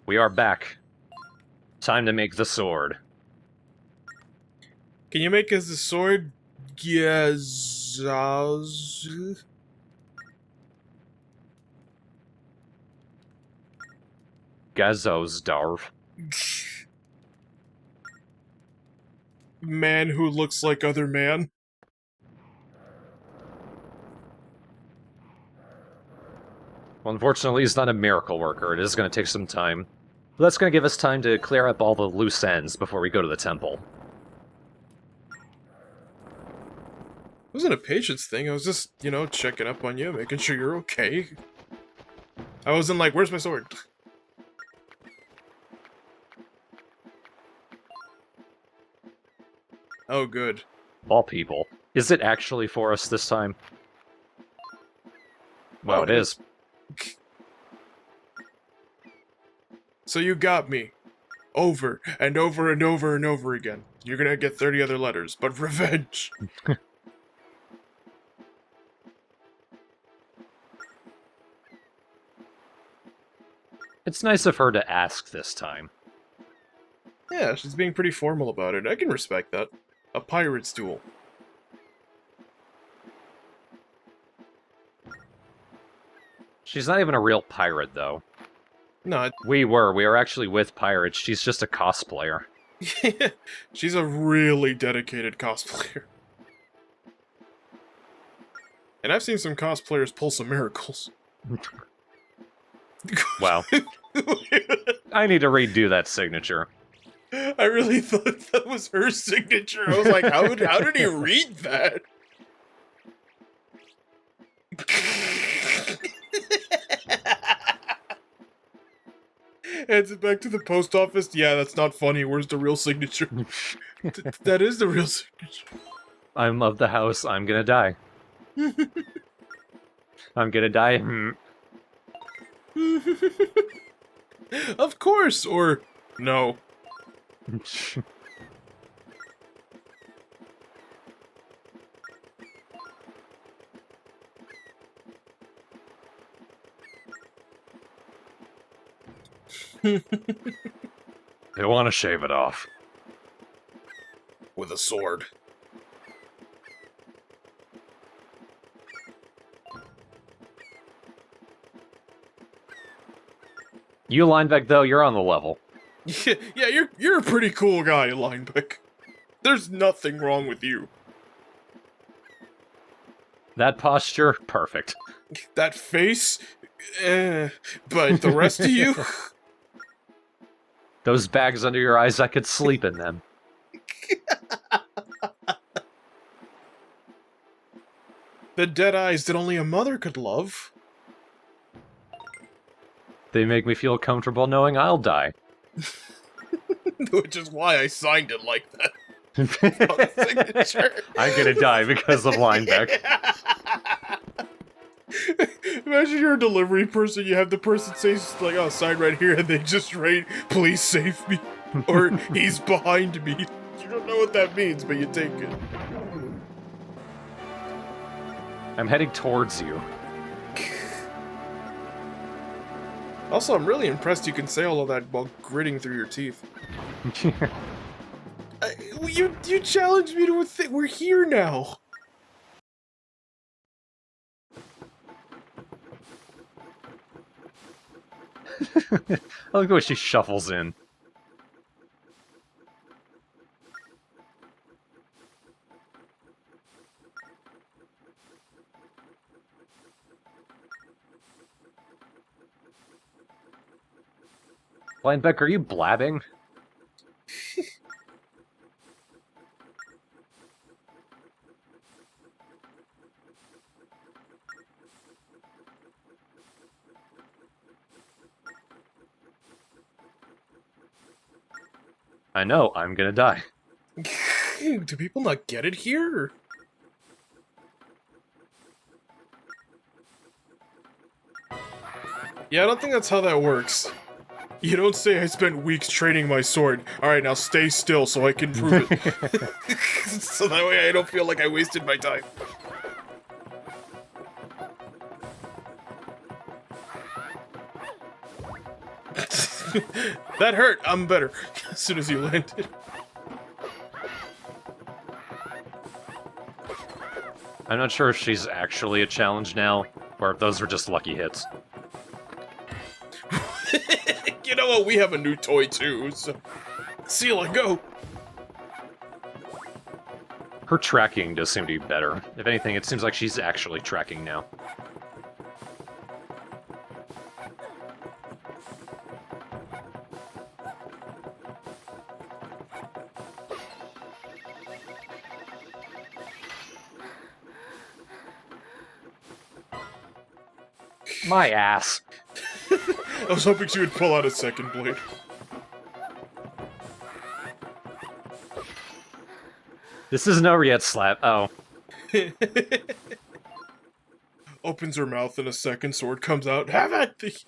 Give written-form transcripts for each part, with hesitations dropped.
we are back. Time to make the sword. Can you make us a sword? Yes. Gazosdarv. Man who looks like other man. Well, unfortunately, he's not a miracle worker. It is going to take some time. But that's going to give us time to clear up all the loose ends before we go to the temple. It wasn't a patience thing. I was just, you know, checking up on you, making sure you're okay. I wasn't like, where's my sword? Oh, good. All people. Is it actually for us this time? Well, it is. So you got me. Over and over and over and over again. You're gonna get 30 other letters, but revenge! It's nice of her to ask this time. Yeah, she's being pretty formal about it. I can respect that. A pirate's duel. She's not even a real pirate, though. No, We were actually with pirates. She's just a cosplayer. she's a really dedicated cosplayer. And I've seen some cosplayers pull some miracles. Wow. I need to redo that signature. I really thought that was her signature. I was like, how did he read that? Hands it back to the post office. Yeah, that's not funny. Where's the real signature? That is the real signature. I'm of the house. I'm gonna die. I'm gonna die. Of course, or no. They want to shave it off. With a sword. You, Linebeck, though, you're on the level. Yeah, you're a pretty cool guy, Linebeck. There's nothing wrong with you. That posture, perfect. That face, but the rest of you? Those bags under your eyes, I could sleep in them. The dead eyes that only a mother could love. They make me feel comfortable knowing I'll die. Which is why I signed it like that. On the signature. I'm gonna die because of Linebeck. Imagine you're a delivery person, you have the person say, like, oh, sign right here, and they just write, please save me. Or, he's behind me. You don't know what that means, but you take it. I'm heading towards you. Also, I'm really impressed you can say all of that while gritting through your teeth. You challenged me to a thing. We're here now. I like the way she shuffles in. Linebeck, are you blabbing? I know, I'm gonna die. Do people not get it here? Yeah, I don't think that's how that works. You don't say I spent weeks training my sword. Alright, now stay still so I can prove it. So that way I don't feel like I wasted my time. That hurt. I'm better. As soon as you landed. I'm not sure if she's actually a challenge now, or if those were just lucky hits. You know what? We have a new toy too, so... Seal it, go! Her tracking does seem to be better. If anything, it seems like she's actually tracking now. My ass. I was hoping she would pull out a second blade. This isn't over yet, Slap. Oh. Opens her mouth and a second sword comes out. Have it!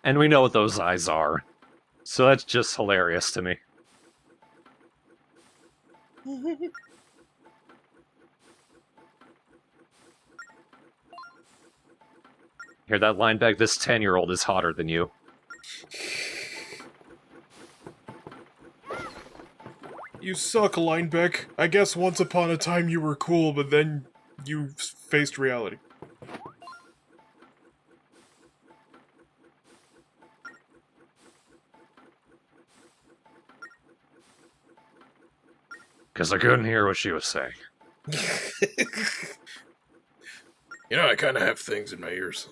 And we know what those eyes are. So that's just hilarious to me. Hear that, Linebeck? This 10-year-old is hotter than you. You suck, Linebeck. I guess once upon a time you were cool, but then you faced reality. Because I couldn't hear what she was saying. You know, I kind of have things in my ears.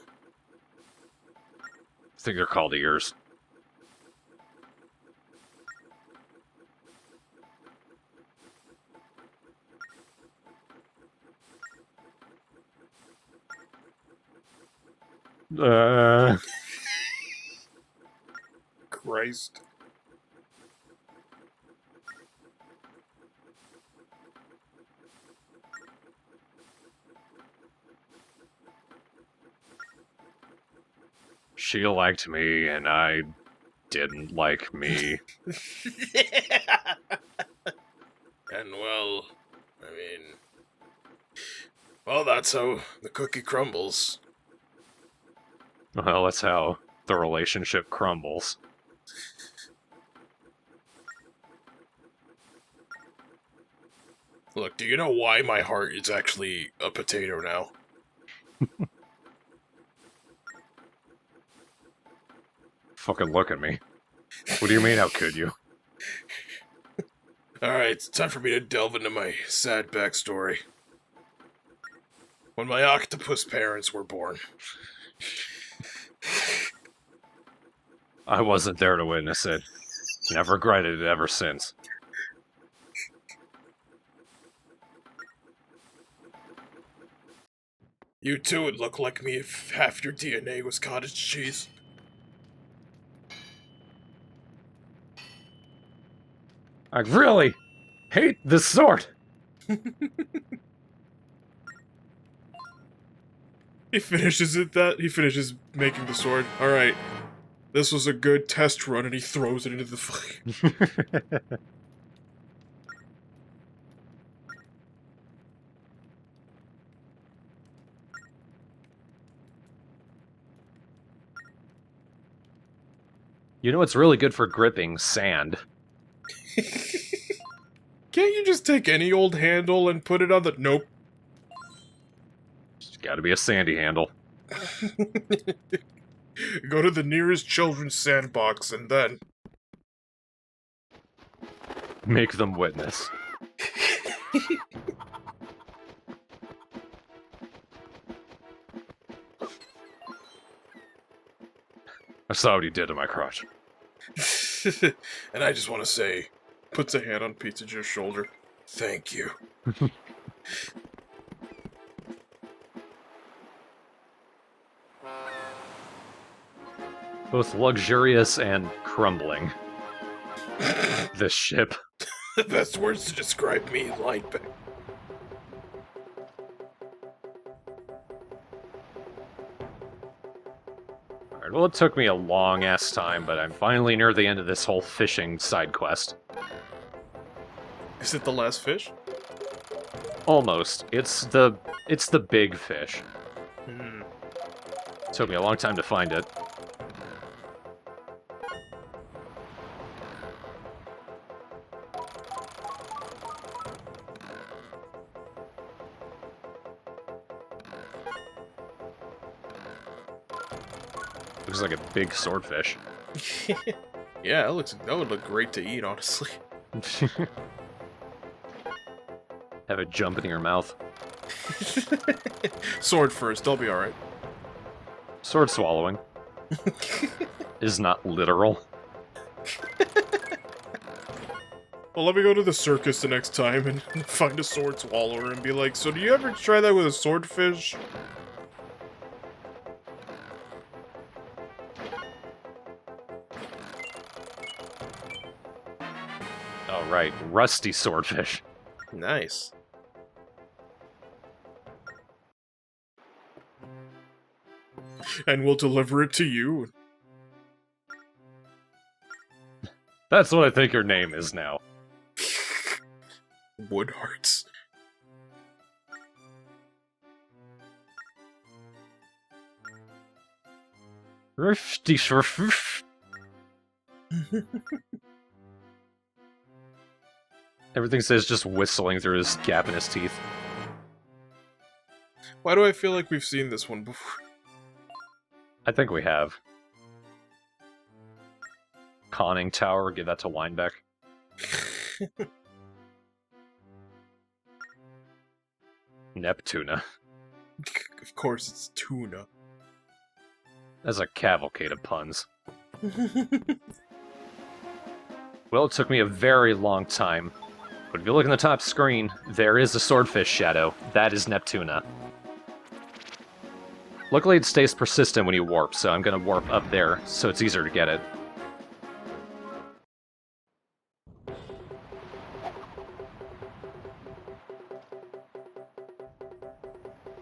I think they're called ears. Christ. She liked me, and I didn't like me. And well, I mean... Well, that's how the cookie crumbles. Well, that's how the relationship crumbles. Look, do you know why my heart is actually a potato now? Fucking look at me. What do you mean, how could you? Alright, it's time for me to delve into my sad backstory. When my octopus parents were born. I wasn't there to witness it, and I've regretted it ever since. You too would look like me if half your DNA was cottage cheese. I really hate this sword! He finishes making the sword. Alright. This was a good test run, and he throws it into the fire. You know what's really good for gripping? Sand. Can't you just take any old handle and put it on the... Nope. It's gotta be a sandy handle. Go to the nearest children's sandbox, and then... Make them witness. I saw what he did to my crotch. And I just want to say, puts a hand on Pizza Joe's shoulder. Thank you. Both luxurious and crumbling. This ship. The best words to describe me, Linebeck. Alright, well, it took me a long-ass time, but I'm finally near the end of this whole fishing side quest. Is it the last fish? Almost. It's the big fish. Hmm. Took me a long time to find it. Looks like a big swordfish. Yeah, that would look great to eat, honestly. Have it jump in your mouth. Sword first, I'll be alright. Sword swallowing is not literal. Well, let me go to the circus the next time and find a sword swallower and be like, so do you ever try that with a swordfish? Oh, right. Rusty swordfish. Nice. And we'll deliver it to you. That's what I think your name is now. Wood hearts. Rusty swordfish. Everything says just whistling through his gap in his teeth. Why do I feel like we've seen this one before? I think we have. Conning Tower, give that to Linebeck. Neptuna. Of course, it's tuna. That's a cavalcade of puns. Well, it took me a very long time. But if you look in the top screen, there is a swordfish shadow. That is Neptuna. Luckily, it stays persistent when you warp, so I'm gonna warp up there, so it's easier to get it.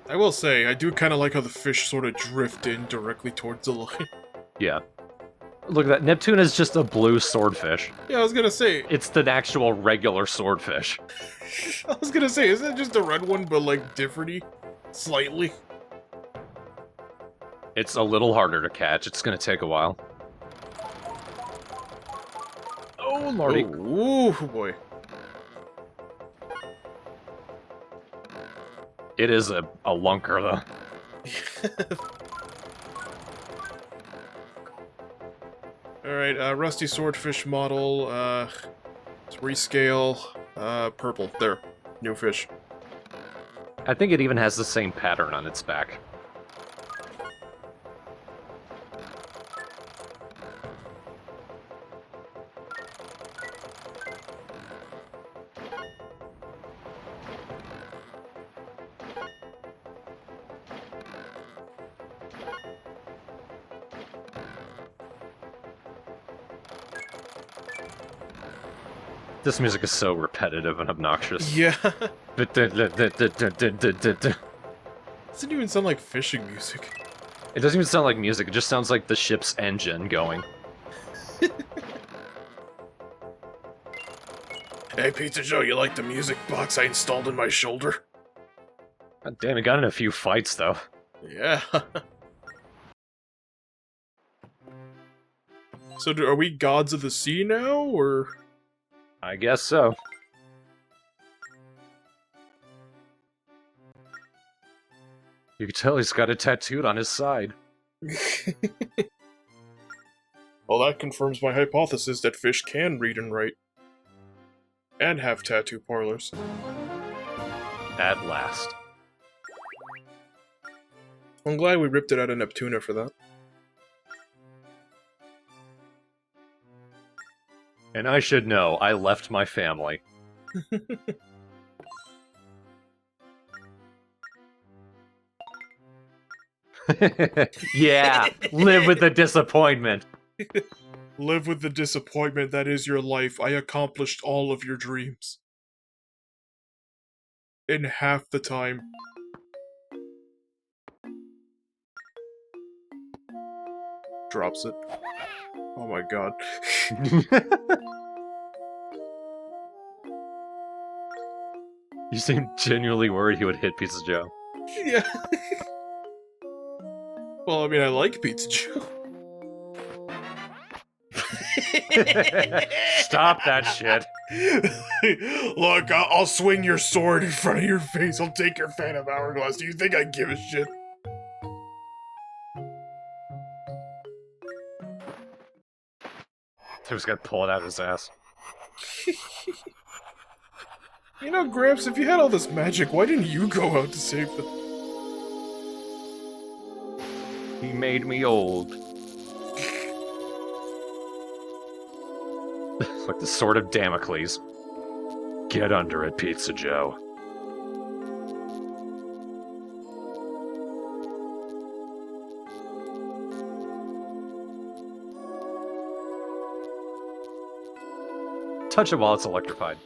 I will say, I do kind of like how the fish sort of drift in directly towards the line. Yeah. Look at that. Neptuna is just a blue swordfish. Yeah, I was gonna say. It's the actual regular swordfish. I was gonna say, isn't it just a red one, but like different-y? Slightly. It's a little harder to catch. It's gonna take a while. Oh, lordy. Ooh, boy. It is a lunker, though. Alright, Rusty Swordfish model, let's rescale, purple, there, new fish. I think it even has the same pattern on its back. This music is so repetitive and obnoxious. Yeah. It Doesn't even sound like fishing music. doesn't even sound like music, it just sounds like the ship's engine going. Hey, Pizza Joe, you like the music box I installed in my shoulder? God damn, it got in a few fights, though. Yeah. So, are we gods of the sea now, or...? I guess so. You can tell he's got it tattooed on his side. Well, that confirms my hypothesis that fish can read and write. And have tattoo parlors. At last. I'm glad we ripped it out of Neptuna for that. And I should know, I left my family. Yeah, live with the disappointment. Live with the disappointment that is your life. I accomplished all of your dreams. In half the time. Drops it. Oh my god. You seem genuinely worried he would hit Pizza Joe. Yeah. Well, I mean, I like Pizza Joe. Stop that shit. Look, I'll swing your sword in front of your face. I'll take your Phantom Hourglass. Do you think I give a shit? Who's gonna pull it out of his ass? You know, Gramps, if you had all this magic, why didn't you go out to save them? He made me old. Like the sword of Damocles. Get under it, Pizza Joe. Touch it while it's electrified.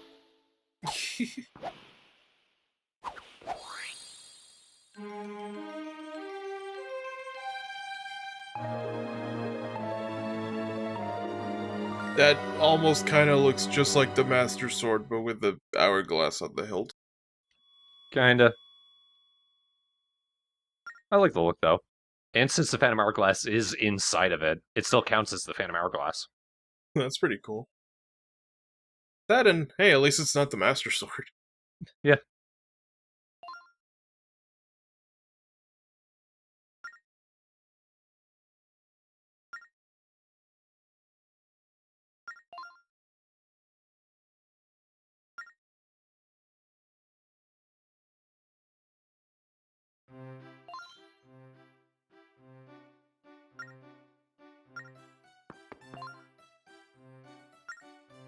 That almost kind of looks just like the Master Sword, but with the hourglass on the hilt. Kinda. I like the look, though. And since the Phantom Hourglass is inside of it, it still counts as the Phantom Hourglass. That's pretty cool. That and, hey, at least it's not the Master Sword. Yeah.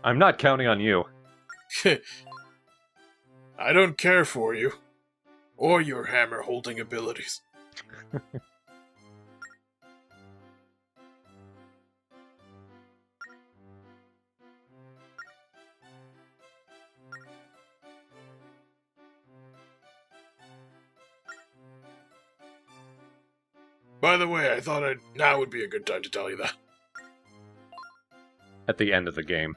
I'm not counting on you. I don't care for you. Or your hammer-holding abilities. By the way, I thought now would be a good time to tell you that. At the end of the game.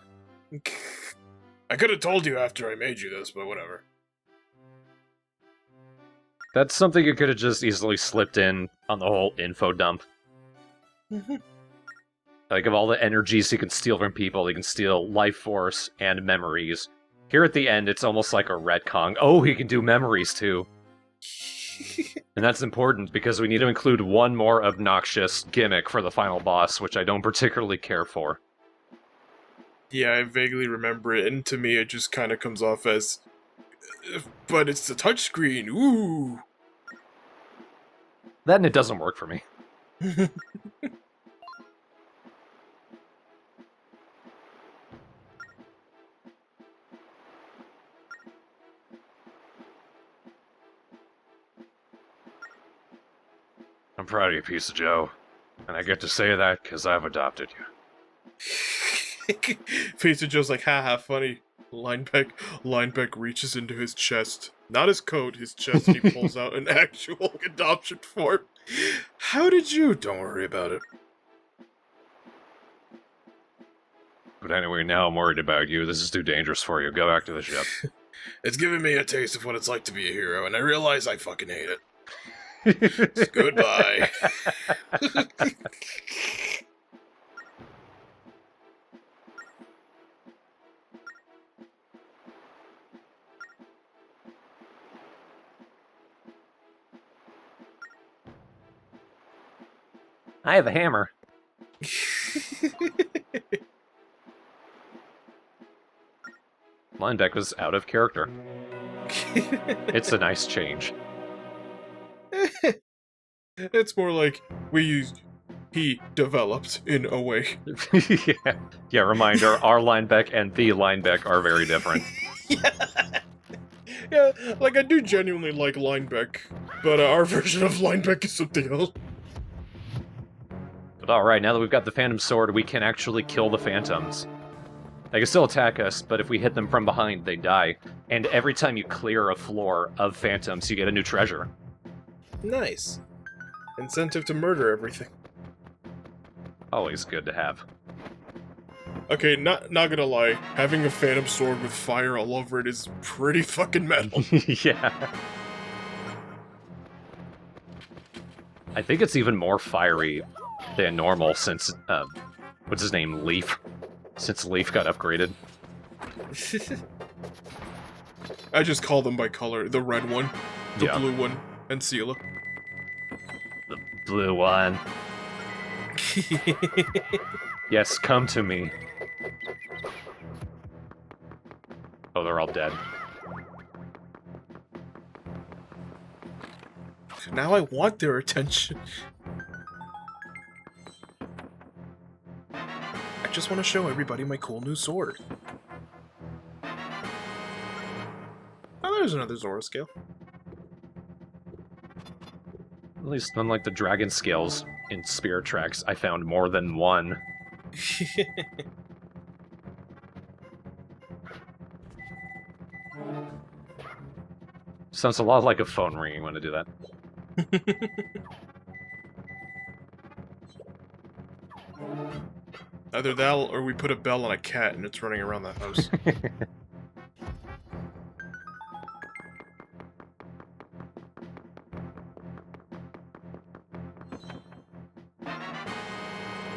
I could have told you after I made you this, but whatever. That's something you could have just easily slipped in on the whole info dump. Like, of all the energies he can steal from people, he can steal life force and memories. Here at the end, it's almost like a retcon. Oh, he can do memories, too. And that's important, because we need to include one more obnoxious gimmick for the final boss, which I don't particularly care for. Yeah, I vaguely remember it, and to me it just kind of comes off as... But it's the touchscreen, ooh! Then it doesn't work for me. I'm proud of you, Piece of Joe. And I get to say that because I've adopted you. Pizza Joe's like, haha, funny. Linebeck reaches into his chest. Not his coat, his chest. He pulls out an actual adoption form. How did you? Don't worry about it. But anyway, now I'm worried about you. This is too dangerous for you. Go back to the ship. It's given me a taste of what it's like to be a hero, and I realize I fucking hate it. Goodbye. I have a hammer. Linebeck was out of character. It's a nice change. It's more like he developed in a way. Yeah, reminder, our Linebeck and the Linebeck are very different. Yeah, like I do genuinely like Linebeck, but our version of Linebeck is something else. But alright, now that we've got the Phantom Sword, we can actually kill the Phantoms. They can still attack us, but if we hit them from behind, they die. And every time you clear a floor of Phantoms, you get a new treasure. Nice. Incentive to murder everything. Always good to have. Okay, not gonna lie, having a phantom sword with fire all over it is pretty fucking metal. Yeah. I think it's even more fiery than normal since, what's his name, Leaf? Since Leaf got upgraded. I just call them by color. The red one, the Yeah. blue one, and Sela. The blue one. Yes, come to me. Oh, they're all dead. Now I want their attention. I just want to show everybody my cool new sword. Oh, there's another Zora scale. At least unlike the dragon scales in Spirit Tracks, I found more than one. Sounds a lot like a phone ringing when I do that. Either that or we put a bell on a cat and it's running around the house.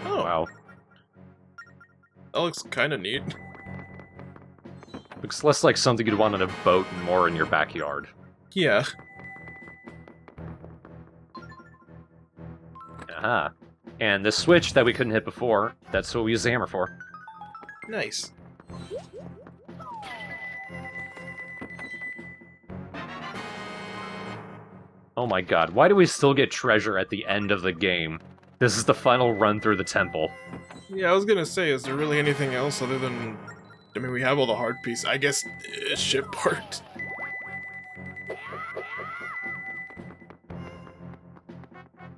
Oh, Wow. that looks kind of neat. Looks less like something you'd want on a boat and more in your backyard. Yeah. Aha. And the switch that we couldn't hit before, that's what we use the hammer for. Nice. Oh my god, why do we still get treasure at the end of the game? This is the final run through the temple. Yeah, I was gonna say, is there really anything else other than... I mean, we have all the hard pieces. I guess ship part.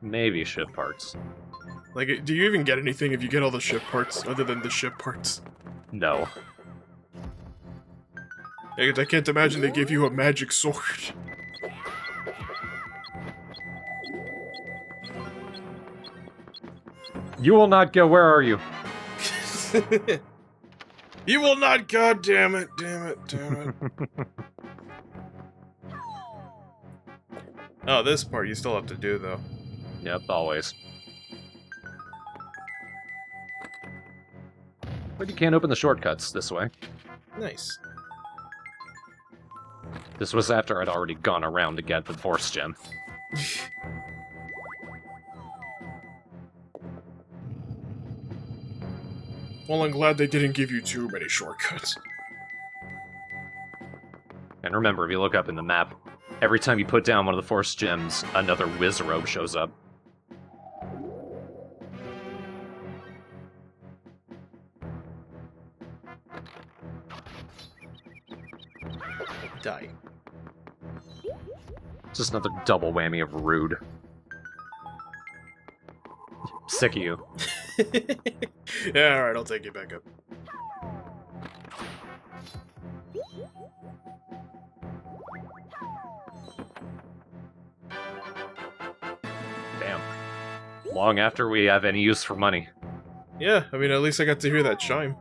Maybe ship parts. Like, do you even get anything if you get all the ship parts other than the ship parts? No. I can't imagine they give you a magic sword. You will not go, where are you? You will not, god damn it, damn it, damn it. Oh, this part you still have to do, though. Yep, always. But you can't open the shortcuts this way. Nice. This was after I'd already gone around to get the Force Gem. Well, I'm glad they didn't give you too many shortcuts. And remember, if you look up in the map, every time you put down one of the Force Gems, another Wizrobe shows up. Die. Just another double whammy of rude. Sick of you. Yeah, alright, I'll take you back up. Damn. Long after we have any use for money. Yeah, I mean, at least I got to hear that chime.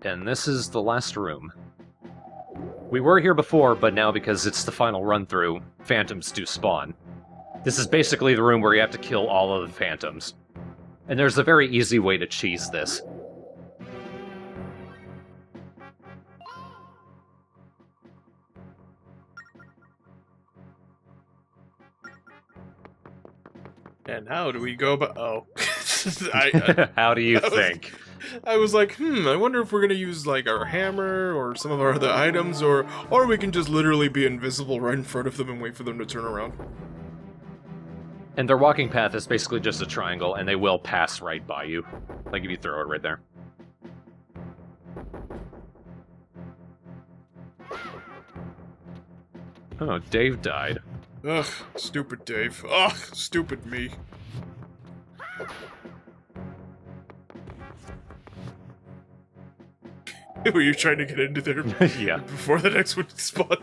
And this is the last room. We were here before, but now because it's the final run-through, phantoms do spawn. This is basically the room where you have to kill all of the phantoms. And there's a very easy way to cheese this. And how do we go about... Oh. How do you think? I was like, I wonder if we're gonna use, like, our hammer or some of our other items, or we can just literally be invisible right in front of them and wait for them to turn around. And their walking path is basically just a triangle, and they will pass right by you. Like if you throw it right there. Oh, Dave died. Ugh, stupid Dave. Ugh, stupid me. Were you trying to get into there Yeah. before the next one spawned?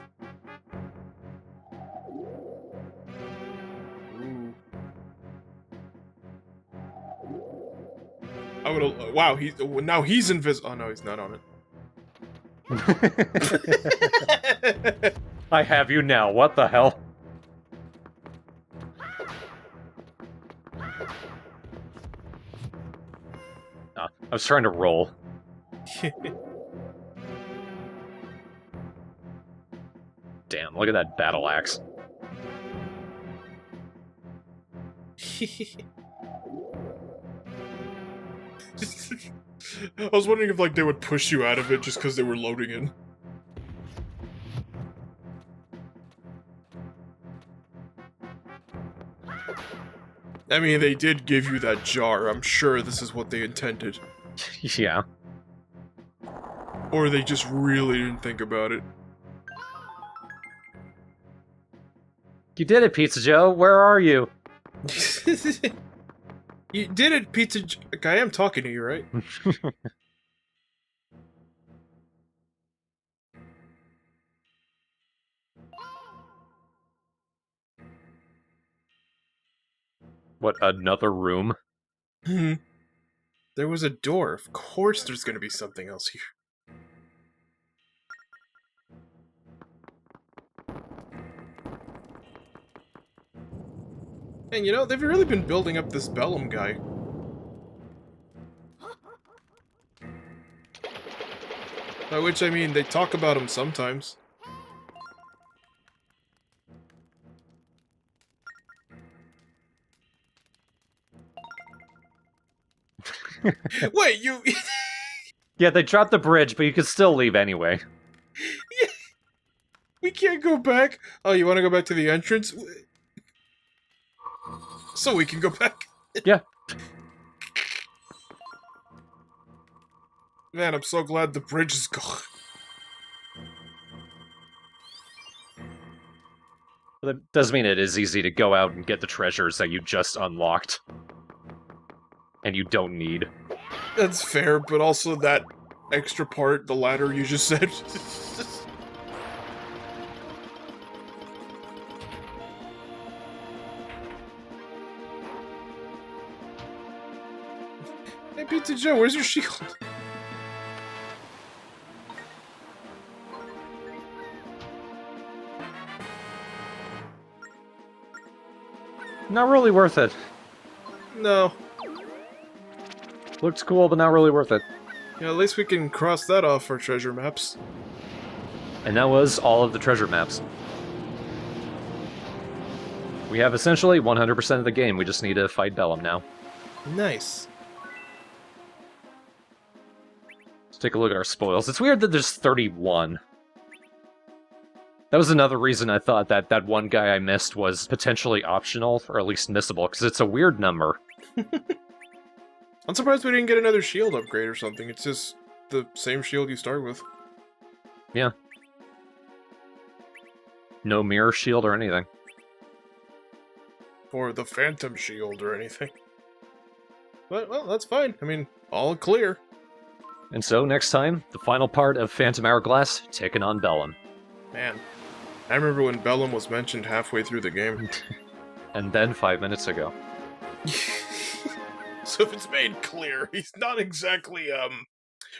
Ooh. I would. Wow. Now he's invisible. Oh no, he's not on it. I have you now, what the hell? I was trying to roll. Damn, look at that battle axe. I was wondering if like they would push you out of it just because they were loading in. I mean, they did give you that jar. I'm sure this is what they intended. Yeah. Or they just really didn't think about it. You did it, Pizza Joe. Where are you? You did it, Pizza I am talking to you, right? What, another room? Hmm. There was a door. Of course there's gonna be something else here. And you know, they've really been building up this Bellum guy. By which I mean, they talk about him sometimes. Wait, you... Yeah, they dropped the bridge, but you could still leave anyway. We can't go back? Oh, you want to go back to the entrance? So we can go back? Yeah. Man, I'm so glad the bridge is gone. But that does mean it is easy to go out and get the treasures that you just unlocked. And you don't need. That's fair, but also that extra part, the ladder you just said. Hey, Pizza Joe, where's your shield? Not really worth it. No. Looks cool, but not really worth it. Yeah, at least we can cross that off our treasure maps. And that was all of the treasure maps. We have essentially 100% of the game, we just need to fight Bellum now. Nice. Let's take a look at our spoils. It's weird that there's 31. That was another reason I thought that that one guy I missed was potentially optional, or at least missable, because it's a weird number. I'm surprised we didn't get another shield upgrade or something. It's just the same shield you start with. Yeah. No mirror shield or anything. Or the Phantom Shield or anything. But, well, that's fine. I mean, all clear. And so, next time, the final part of Phantom Hourglass, taking on Bellum. Man, I remember when Bellum was mentioned halfway through the game. And then 5 minutes ago. So if it's made clear, he's not exactly,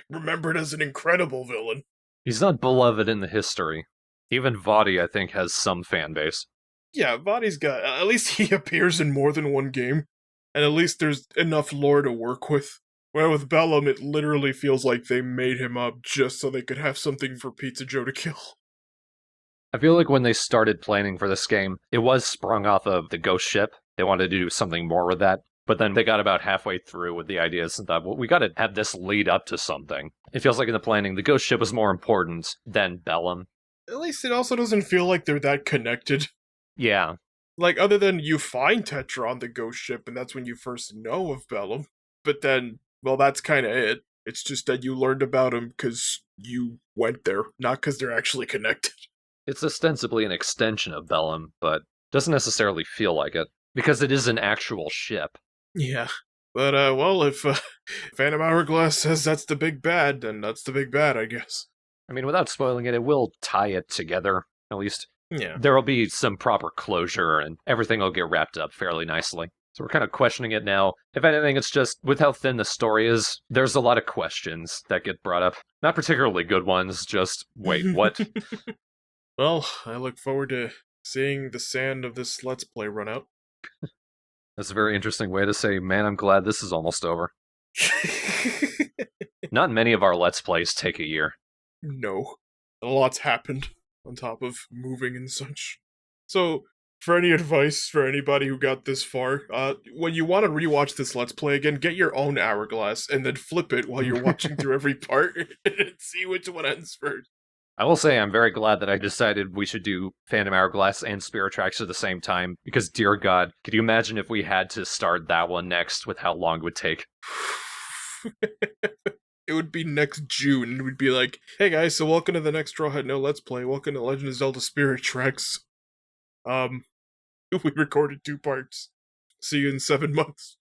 remembered as an incredible villain. He's not beloved in the history. Even Vaudi, I think, has some fan base. Yeah, Vadi's got... At least he appears in more than one game. And at least there's enough lore to work with. Where with Bellum, it literally feels like they made him up just so they could have something for Pizza Joe to kill. I feel like when they started planning for this game, it was sprung off of the ghost ship. They wanted to do something more with that. But then they got about halfway through with the ideas and thought, well, we gotta have this lead up to something. It feels like in the planning, the ghost ship was more important than Bellum. At least it also doesn't feel like they're that connected. Yeah. Like, other than you find Tetra on the ghost ship, and that's when you first know of Bellum. But then, well, that's kind of it. It's just that you learned about him because you went there, not because they're actually connected. It's ostensibly an extension of Bellum, but doesn't necessarily feel like it. Because it is an actual ship. Yeah. But, well, if Phantom Hourglass says that's the big bad, then that's the big bad, I guess. I mean, without spoiling it, it will tie it together. At least Yeah. there will be some proper closure, and everything will get wrapped up fairly nicely. So we're kind of questioning it now. If anything, it's just with how thin the story is, there's a lot of questions that get brought up. Not particularly good ones, just, wait, what? Well, I look forward to seeing the sand of this Let's Play run out. That's a very interesting way to say, man, I'm glad this is almost over. Not many of our Let's Plays take a year. No. A lot's happened, on top of moving and such. So, for any advice for anybody who got this far, when you want to rewatch this Let's Play again, get your own Hourglass, and then flip it while you're watching through every part, and see which one ends first. I will say I'm very glad that I decided we should do Phantom Hourglass and Spirit Tracks at the same time, because dear god, could you imagine if we had to start that one next with how long it would take? It would be next June, and we'd be like, hey guys, so welcome to the next TheStrawhatNO Let's Play, welcome to Legend of Zelda Spirit Tracks. We recorded 2 parts. See you in 7 months.